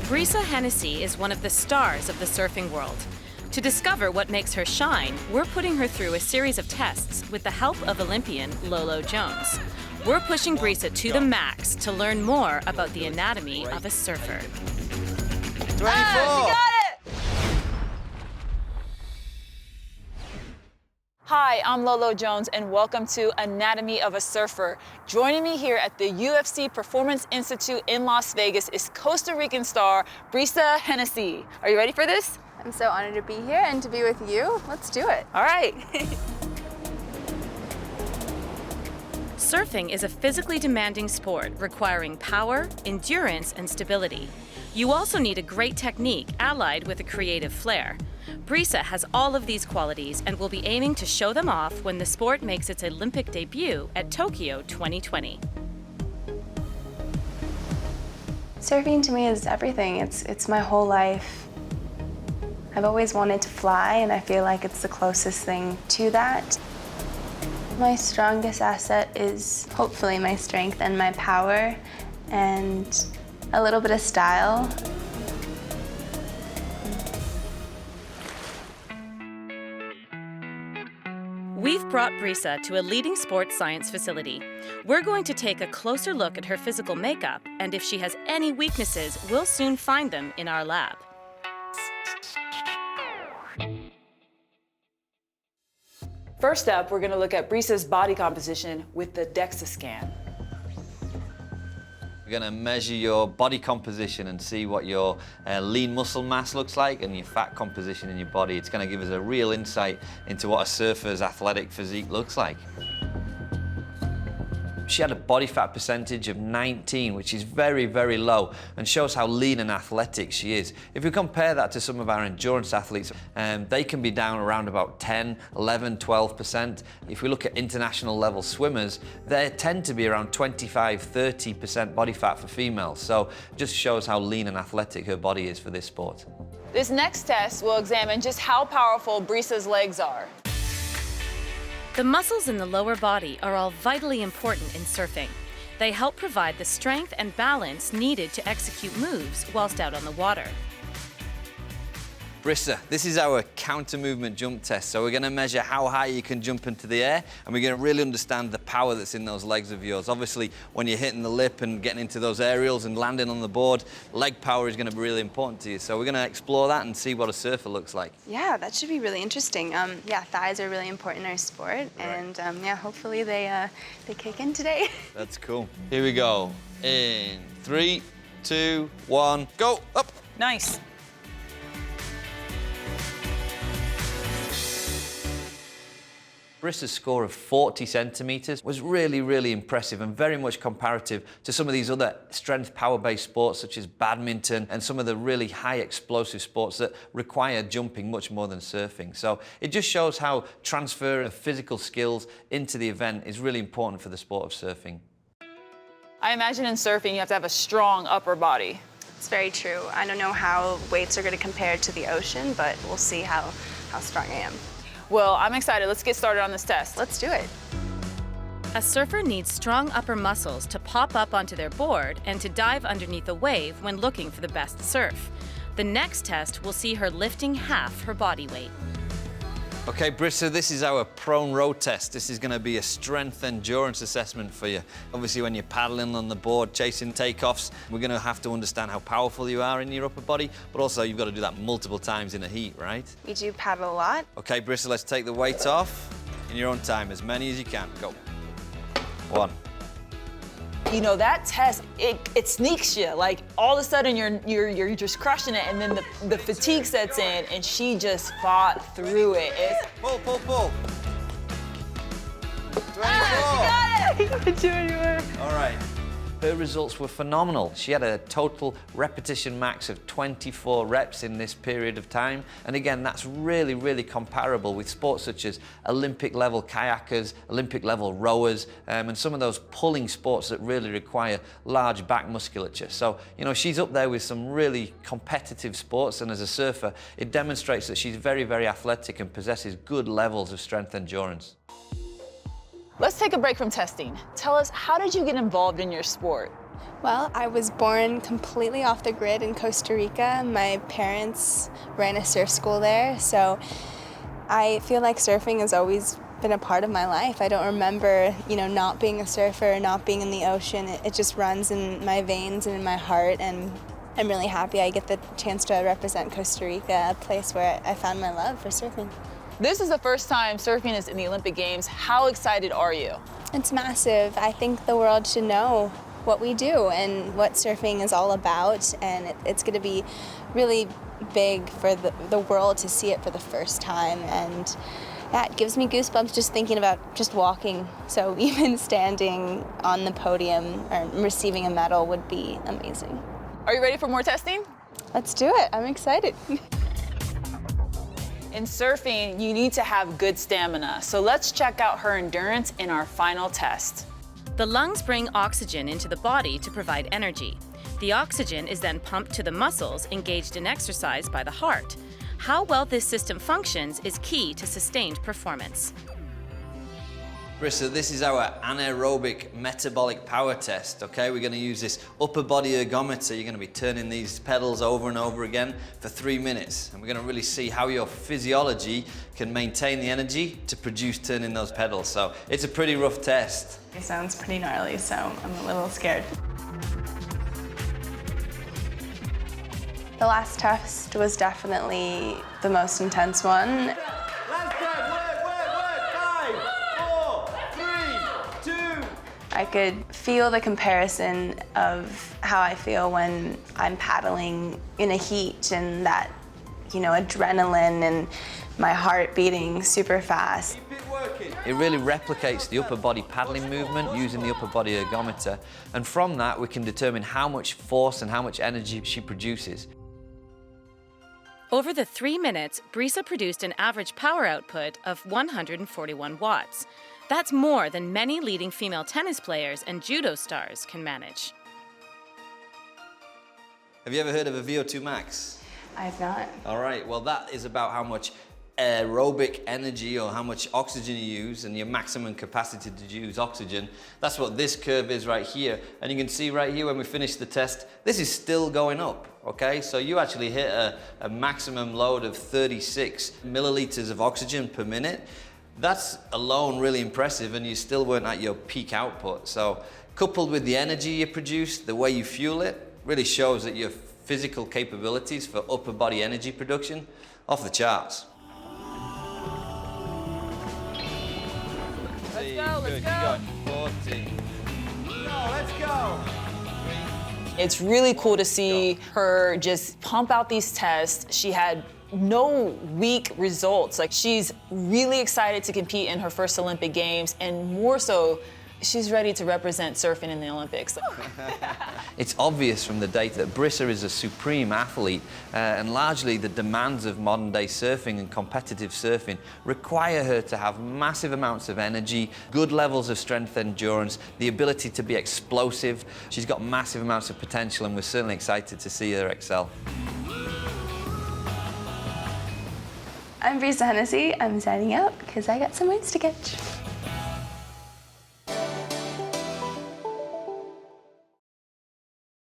Brisa Hennessy is one of the stars of the surfing world. To discover what makes her shine, we're putting her through a series of tests with the help of Olympian Lolo Jones. We're pushing Brisa to the max to learn more about the anatomy of a surfer. 24. She got it! Hi, I'm Lolo Jones, and welcome to Anatomy of a Surfer. Joining me here at the UFC Performance Institute in Las Vegas is Costa Rican star Brisa Hennessy. Are you ready for this? I'm so honored to be here and to be with you. Let's do it. All right. Surfing is a physically demanding sport requiring power, endurance, and stability. You also need a great technique allied with a creative flair. Brisa has all of these qualities and will be aiming to show them off when the sport makes its Olympic debut at Tokyo 2020. Surfing to me is everything. It's my whole life. I've always wanted to fly, and I feel like it's the closest thing to that. My strongest asset is hopefully my strength and my power and a little bit of style. We've brought Brisa to a leading sports science facility. We're going to take a closer look at her physical makeup, and if she has any weaknesses, we'll soon find them in our lab. First up, we're going to look at Brisa's body composition with the DEXA scan. We're going to measure your body composition and see what your lean muscle mass looks like and your fat composition in your body. It's going to give us a real insight into what a surfer's athletic physique looks like. She had a body fat percentage of 19, which is very, very low and shows how lean and athletic she is. If we compare that to some of our endurance athletes, they can be down around about 10, 11, 12%. If we look at international level swimmers, they tend to be around 25, 30% body fat for females. So it just shows how lean and athletic her body is for this sport. This next test will examine just how powerful Brisa's legs are. The muscles in the lower body are all vitally important in surfing. They help provide the strength and balance needed to execute moves whilst out on the water. Brisa, this is our counter movement jump test. So we're going to measure how high you can jump into the air, and we're going to really understand the power that's in those legs of yours. Obviously, when you're hitting the lip and getting into those aerials and landing on the board, leg power is going to be really important to you. So we're going to explore that and see what a surfer looks like. Yeah, that should be really interesting. Yeah, thighs are really important in our sport, and yeah, hopefully they kick in today. That's cool. Here we go. In 3, 2, 1, go! Up! Nice. Brisa's score of 40 centimetres was really, really impressive and very much comparative to some of these other strength power-based sports such as badminton and some of the really high explosive sports that require jumping much more than surfing. So it just shows how transfer of physical skills into the event is really important for the sport of surfing. I imagine in surfing you have to have a strong upper body. It's very true. I don't know how weights are going to compare to the ocean, but we'll see how strong I am. Well, I'm excited. Let's get started on this test. Let's do it. A surfer needs strong upper muscles to pop up onto their board and to dive underneath a wave when looking for the best surf. The next test will see her lifting half her body weight. Okay, Brisa, this is our prone row test. This is going to be a strength endurance assessment for you. Obviously, when you're paddling on the board, chasing takeoffs, we're going to have to understand how powerful you are in your upper body, but also you've got to do that multiple times in a heat, right? We do paddle a lot. Okay, Brisa, let's take the weight off in your own time, as many as you can. Go. 1. You know, that test, it sneaks you. Like, all of a sudden, you're just crushing it, and then the fatigue sets in, and she just fought through it. Pull, pull, pull. 24. Ah, she got it! I can't do it anymore. All right. Her results were phenomenal. She had a total repetition max of 24 reps in this period of time. And again, that's really, really comparable with sports such as Olympic level kayakers, Olympic level rowers, and some of those pulling sports that really require large back musculature. So, you know, she's up there with some really competitive sports, and as a surfer, it demonstrates that she's very, very athletic and possesses good levels of strength endurance. Let's take a break from testing. Tell us, how did you get involved in your sport? Well, I was born completely off the grid in Costa Rica. My parents ran a surf school there, so I feel like surfing has always been a part of my life. I don't remember, not being a surfer, not being in the ocean. It just runs in my veins and in my heart, and I'm really happy I get the chance to represent Costa Rica, a place where I found my love for surfing. This is the first time surfing is in the Olympic Games. How excited are you? It's massive. I think the world should know what we do and what surfing is all about, and it's going to be really big for the world to see it for the first time, and that gives me goosebumps just thinking about just walking. So even standing on the podium or receiving a medal would be amazing. Are you ready for more testing? Let's do it. I'm excited. In surfing, you need to have good stamina. So let's check out her endurance in our final test. The lungs bring oxygen into the body to provide energy. The oxygen is then pumped to the muscles engaged in exercise by the heart. How well this system functions is key to sustained performance. Brisa, this is our anaerobic metabolic power test, okay? We're gonna use this upper body ergometer. You're gonna be turning these pedals over and over again for 3 minutes. And we're gonna really see how your physiology can maintain the energy to produce turning those pedals. So it's a pretty rough test. It sounds pretty gnarly, so I'm a little scared. The last test was definitely the most intense one. I could feel the comparison of how I feel when I'm paddling in a heat and that, adrenaline and my heart beating super fast. It really replicates the upper body paddling movement using the upper body ergometer. And from that, we can determine how much force and how much energy she produces. Over the 3 minutes, Brisa produced an average power output of 141 watts. That's more than many leading female tennis players and judo stars can manage. Have you ever heard of a VO2 max? I've not. All right, well that is about how much aerobic energy or how much oxygen you use and your maximum capacity to use oxygen. That's what this curve is right here. And you can see right here when we finish the test, this is still going up, okay? So you actually hit a maximum load of 36 milliliters of oxygen per minute. That's alone really impressive, and you still weren't at your peak output. So coupled with the energy you produce, the way you fuel it, really shows that your physical capabilities for upper body energy production off the charts. Let's go, let's go. 40. No, let's go. It's really cool to see her just pump out these tests. She had no weak results. Like, she's really excited to compete in her first Olympic Games, and more so, she's ready to represent surfing in the Olympics. It's obvious from the data that Brisa is a supreme athlete, and largely the demands of modern day surfing and competitive surfing require her to have massive amounts of energy, good levels of strength and endurance, the ability to be explosive. She's got massive amounts of potential, and we're certainly excited to see her excel. I'm Brisa Hennessy. I'm signing out because I got some waves to catch.